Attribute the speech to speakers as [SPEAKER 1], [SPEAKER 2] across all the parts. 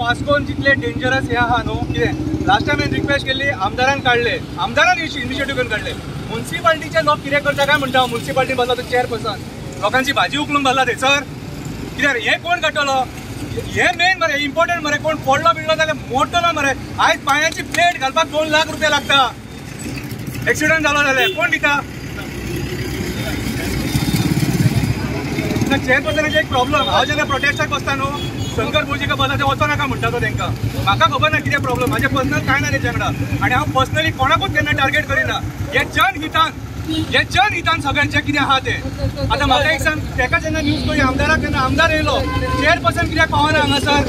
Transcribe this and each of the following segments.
[SPEAKER 1] वास्कोन जितले डेंजरस हे आहा न्हू कितें लास्ट टायम हांवें रिक्वेस्ट केल्ली आमदारान काडले आमदारान इनिशिएटीव घेवन काडले म्युन्सिपाल्टीचे लोक कितें करता काय म्हणटा म्युन्सिपाल्टी बसला तो चेअरपर्सन लोकांची भाजी उखलून बसला थंयसर कित्याक हे कोण काडटलो हे मेन मरे इम्पॉर्टंट मरे कोण पडलो बिडलो जाल्यार मोडटलो मरे आयज पांयाची प्लेट घालपाक 2 लाख रुपया लागता एक्सिडंट जालो जाल्यार कोण दिता चेअरपर्सनाचे एक प्रॉब्लम हांव जेन्ना प्रोटेस्टाक बसता न्हू शंकर भुजिका बसता ते वचो नाका म्हणटा तो तांकां म्हाका खबर ना कितें प्रॉब्लम म्हाजे पर्सनल कांय ना तेच्या वांगडा आनी हांव पर्सनली कोणाकूच केन्ना टार्गेट करिना हे जनहितान सगळ्यांचें कितें आहा तें आतां म्हाका एक सांग तेका जेन्ना न्यूज पळय आमदाराक जेन्ना आमदार येयलो चेअरपर्सन कित्याक पावना हांगासर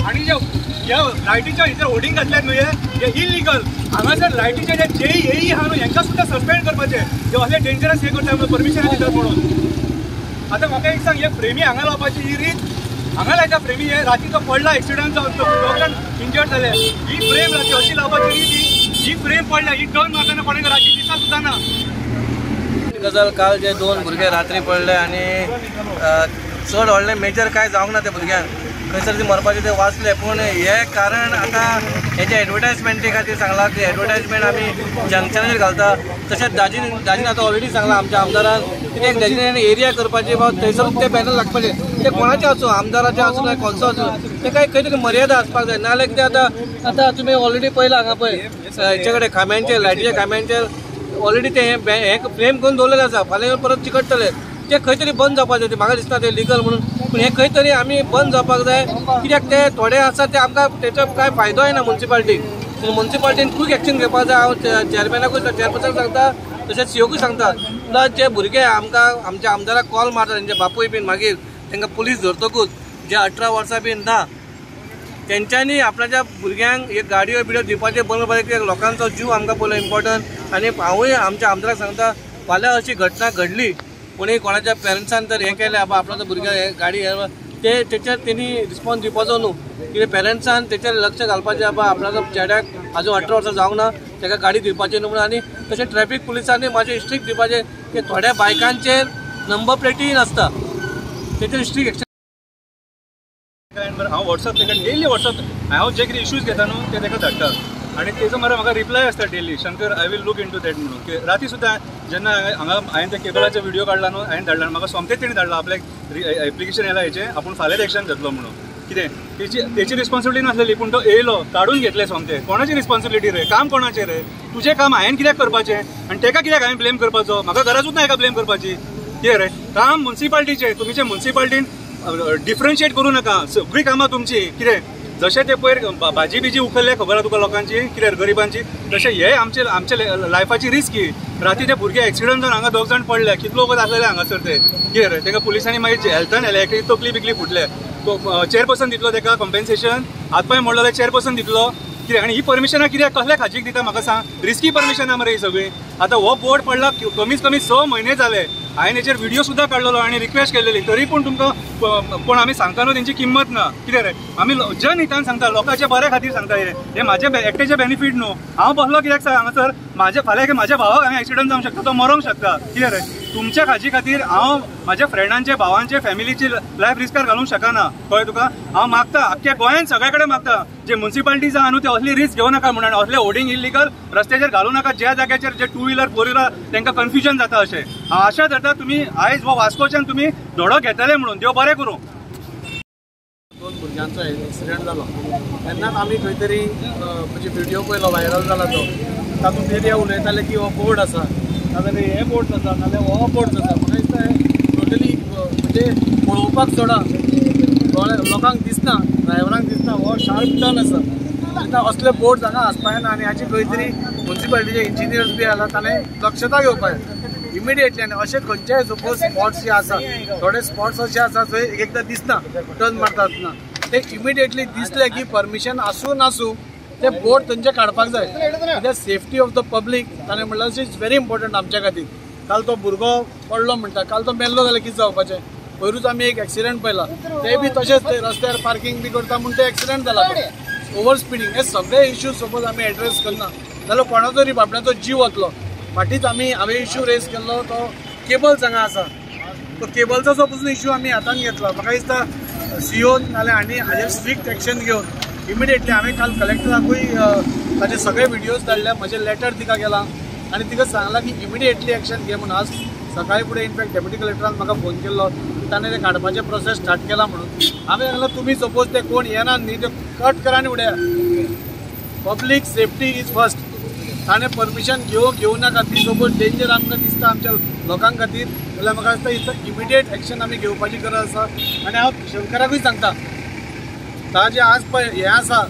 [SPEAKER 1] आनी जे लायटीच्या हिचेर होर्डिंग घातल्यात न्हू हे इलिगल हांगासर लायटीचे जे जेई आहा न्हू हेंकां सुद्दां सस्पेंड करपाचे जे असले डेंजरस हे करता म्हणून परमिशन दितात म्हणून आतां म्हाका एक सांग हे फ्रेमी हांगा लावपाची ही रीत हांगा लायता फ्रेमी हे राती तो पडला एक्सिडंट जावन इंजर्ड जाले ही फ्रेम राती अशी लावपाची रीत ही फ्रेम पडल्या ही टर्न मारतना कोणाक राती दिसा सुद्दां ना
[SPEAKER 2] गजाल काल जे 2 भुरगे रात्री पडले आनी चड व्हडलें मेजर कांय जावंक ना त्या भुरग्यांक खंयसर ती मरपाचे ते वाचले पूण हे कारण आतां हेजे एडवर्टायजमेंटी खातीर सांगलां की एडवर्टायजमेंट आमी जंक्शनाचेर घालता तशेंच दाजीन आतां ऑलरेडी सांगलां आमच्या आमदारान कित्याक डेजिग्नेटेड एरिया करपाचे वा थंयसरूच ते बॅनर लागपाचे ते कोणाचे आसूं आमदाराचे आसूं ना खंयचो आसूं ते खंय तरी मर्यादा आसपाक जाय नाजाल्यार कितें आतां तुमी ऑलरेडी पळयलां हांगा पळय हेचे कडेन खांब्यांचेर लायटीच्या खांब्यांचेर ऑलरेडी ते हे फ्रेम करून दवरलेले आसा फाल्यां येवन परत चिकटतले ते खंय तरी बंद जावपाचे ते म्हाका दिसता ते लिगल म्हणून पूण हे खंय तरी आमी बंद जावपाक जाय कित्याक ते थोडे आसा ते आमकां तेचो कांय फायदो येना म्युन्सिपाल्टीक म्युन्सिपाल्टीन क्वीक एक्शन घेवपाक जाय हांव चेअरमॅनाकूय चेअरपर्सन सांगता तशेंच सीओकूय सांगता प्लस जे भुरगे आमकां आमच्या आमदाराक कॉल मारता तेंचे बापूय बीन मागीर तांकां पुलीस धरतकूच जे 18 वर्सां बीन ना तेंच्यांनी आपणाच्या भुरग्यांक हे गाडयो बिडयो दिवपाचे बंद करपाक कित्याक लोकांचो जीव आमकां पयलो इम्पॉर्टंट आनी हांवूय आमच्या आमदाराक सांगता फाल्यां अशी घटना घडली कोणी कोणाच्या पेरंट्सान तर हें केलें आपणाचो भुरग्या हे गाडी ते तेचेर तेणी रिस्पॉन्स दिवपाचो न्हू कित्याक पेरंट्सान तेचेर लक्ष घालपाचें आपणाचो चेड्याक आजून 18 वर्सां जावंक ना ताका गाडी दिवपाची न्हू म्हणून आनी तशें ट्रॅफीक पुलिसांनी मातशें स्ट्रिक्ट दिवपाचें की थोड्या बायकांचेर नंबर प्लेटी नासता तेचेर स्ट्रिक्ट एक्शन
[SPEAKER 1] हांव वॉट्सअप ताका डेली वॉट्सअप हांव जे कितें इश्यूज घेता न्हू ते ताका धाडटा आनी तेजो मरे म्हाका रिप्लाय आसता daily Shankar I will look into that म्हणून की राती सुद्दां जेन्ना हांगा हांवें ते केबलाचो व्हिडिओ काडला न्हू हांवें धाडला म्हाका सोमतेच तेणी धाडला आपल्याक एप्लिकेशन येयला हेचें आपूण फाल्यां एक्शन घेतलो म्हणून कितें तेची रिस्पॉन्सिबिलिटी नासलेली पूण तो येयलो काडून घेतले सोमते कोणाची रिस्पॉन्सिबिलिटी रे काम कोणाचें रे तुजें काम हांवें कित्याक करपाचें आनी ताका कित्याक हांवें ब्लेम करपाचो म्हाका गरजूच ना हाका ब्लेम करपाची कितें रे काम म्युन्सिपाल्टीचें तुमचे म्युन्सिपाल्टीन डिफरन्शिएट करूं नाका सगळीं कामां तुमची कितें जशें ते पयर भाजी बिजी उखल्ले खबर आहा तुका लोकांची कितें गरिबांची तशें हे आमचे लायफाची रिस्क ही राती ते भुरगे एक्सिडंट जावन हांगा 2 जाण पडले कितलो वगत आसलेले हांगासर ते कितें रे तांकां पुलिसांनी मागीर हेल्थान व्हेले एक तकली बिकली फुटले चेअरपर्सन दितलो ताका कॉम्पेन्सेशन हातपाय मोडलेले चेअरपर्सन दितलो कितें आनी ही परमिशनां कित्याक कसल्या खाजीक दिता म्हाका सांग रिस्की परमिशनां मरे ही सगळी आतां हो बोर्ड पडला कमीत कमी 6 म्हयने जाले हांवें हेचेर व्हिडिओ सुद्दां काडलेलो आनी रिक्वेस्ट केलेली तरी पूण तुमकां कोण आमी सांगता न्हू तेंची किंमत ना कितें रे आमी जनहितान सांगता लोकांच्या बऱ्या खातीर सांगता हे म्हाजे एकट्याचे बेनिफीट न्हू हांव बसलो कित्याक सांग हांगासर म्हाजे फाल्यां म्हाज्या भावाक हांगा एक्सिडंट जावंक शकता तो मरोंक शकता कितें रे तुमच्या खाजी खातीर हांव म्हाज्या फ्रेंडांचे भावांचे फॅमिलीची लायफ रिस्कार घालूंक शकना कळ्ळें तुका हांव मागता आख्ख्या गोंयांत सगळे कडेन मागता जे म्युन्सिपाल्टीज आहा न्हू ते असली रिस्क घेवं नाका म्हणून असले होर्डिंग इलिगल रस्त्याचेर घालूं नाका ज्या जाग्याचेर जे 2 व्हिलर 4 व्हिलर तांकां कन्फ्युजन जाता अशें हांव आशा धरता तुमी आयज हो वास्कोच्यान तुमी धडो घेतले म्हणून देव बरें करूं
[SPEAKER 2] 2 भुरग्यांचो एक्सिडंट जालो तेन्नाच आमी खंय तरी म्हणजे व्हिडिओ पयलो व्हायरल जाला तो तातूंत एरिया उलयताले की हो बोर्ड आसा नाजाल्यार हे बोर्ड आसा नाजाल्यार हो बोर्ड आसा म्हाका दिसता टोटली म्हणजे पळोवपाक सोडा लोकांक दिसना ड्रायव्हरांक दिसना हो शार्प टर्न आसा असले बोर्ड हांगा आसपाना आनी हाची खंय तरी म्युन्सिपाल्टीचे इंजिनियर्स बी आला ताणें दक्षता घेवपाक इमिडिएटली आनी अशें खंयचेय सपोज स्पॉट्स जे आसा थोडे स्पॉट्स अशे आसा थंय एकदां दिसना टर्न मारता आसतना ते इमिडिएटली दिसले की परमिशन आसूं नासूं ते बोर्ड थंयचे काडपाक जाय कित्याक सेफ्टी ऑफ द पब्लीक ताणें म्हणल्यार इज व्हेरी इम्पॉर्टंट आमच्या खातीर काल तो भुरगो पडलो म्हणटा काल तो मेल्लो जाल्यार कितें जावपाचें पयरूच आमी एक एक्सिडंट पळयला ते बी तशेंच ते रस्त्यार पार्किंग बी करता म्हणून ते एक्सिडंट जाला ओवर स्पिडींग हे सगळे इश्यूज सपोज आमी एड्रेस करना जाल्यार कोणाचो तरी बाबड्याचो जीव वतलो फाटींच हांवें इश्यू रेज केल्लो तो केबल्स हांगा आसा तो केबलचो सपोज इश्यू आमी हातान घेतला म्हाका दिसता
[SPEAKER 3] सीओ नाल्यार आनी हाजेर स्ट्रिक्ट एक्शन घेवन इमिडिएटली हांवें काल कलेक्टराकूय ताजे सगळे व्हिडियोज धाडले, म्हजें लेटर तिका केलां आनी तिका सांगलां की इमिडिएटली एक्शन घे म्हणून. आज सकाळी फुडें इनफॅक्ट डेप्युटी कलेक्टरान म्हाका फोन केल्लो की ताणें ते काडपाचें प्रोसेस स्टार्ट केला म्हणून. हांवें सांगलें तुमी सपोज ते कोण येनात न्ही ते कट करा आनी उडया. Public safety is first. ताणें परमिशन घेवं नाका. ती सपोज डेंजर आमकां दिसता आमच्या लोकां खातीर जाल्यार म्हाका दिसता इमिडिएट एक्शन आमी घेवपाची गरज आसा. आनी हांव शंकराकूय सांगता ताजें आज पळय हें आसा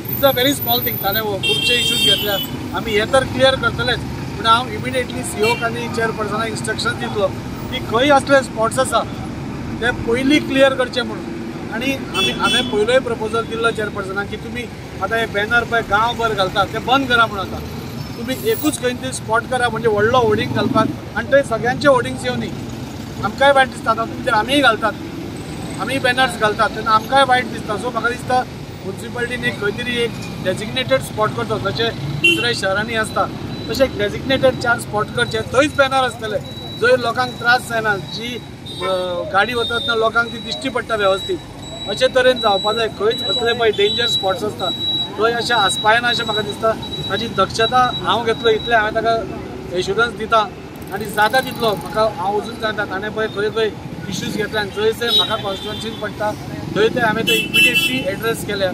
[SPEAKER 3] it's a very small thing. ताणें खुबशे इश्यूज घेतल्या आमी हे तर क्लियर करतलेच, पूण हांव इमिडिएटली सीओक आनी चेअरपर्सनाक इंस्ट्रक्शन दितलो की खंय असले स्पॉट्स आसा ते पयलीं क्लियर करचे म्हणून. आनी हांवें पयलोय प्रपोजल दिल्लो चेअरपर्सनाक की तुमी आतां हे बॅनर पळय गांवभर घालतात ते बंद करा म्हणून. आतां तुमी एकूच खंय तरी स्पॉट करा म्हणजे व्हडलो होर्डिंग घालपाक, आनी थंय सगळ्यांचे होर्डिंग्स येवनी. आमकांय वायट दिसता आतां तुमी तर आमीय घालतात, आमी बॅनर्स घालतात तेन्ना आमकांय वायट दिसता. सो म्हाका दिसता म्युन्सिपाल्टीन एक खंय तरी एक डेजिग्नेटेड स्पॉट करचो, जशें दुसऱ्या शहरांनी आसता तशें एक डेजिग्नेटेड 4 स्पॉट करचे. थंयच बॅनर आसतले जंय लोकांक त्रास जायना, जी गाडी वतना लोकांक ती दिश्टी पडटा वेवस्थीत. अशे तरेन जावपा जाय. खंयच असले पळय डेंजर स्पॉट्स आसता थंय अशें आसपायना अशें म्हाका दिसता. ताची दक्षता हांव घेतलो इतलें हांवें ताका एश्युरन्स दिता आनी जाता तितलो म्हाका हांव अजून सांगता ताणें पळय खंय खंय इश्यूज घेतल्या आनी जंय म्हाका कॉन्स्टिट्युएन्सीन पडटा थंय ते हांवें ते इमिडिएटली एड्रेस केल्या.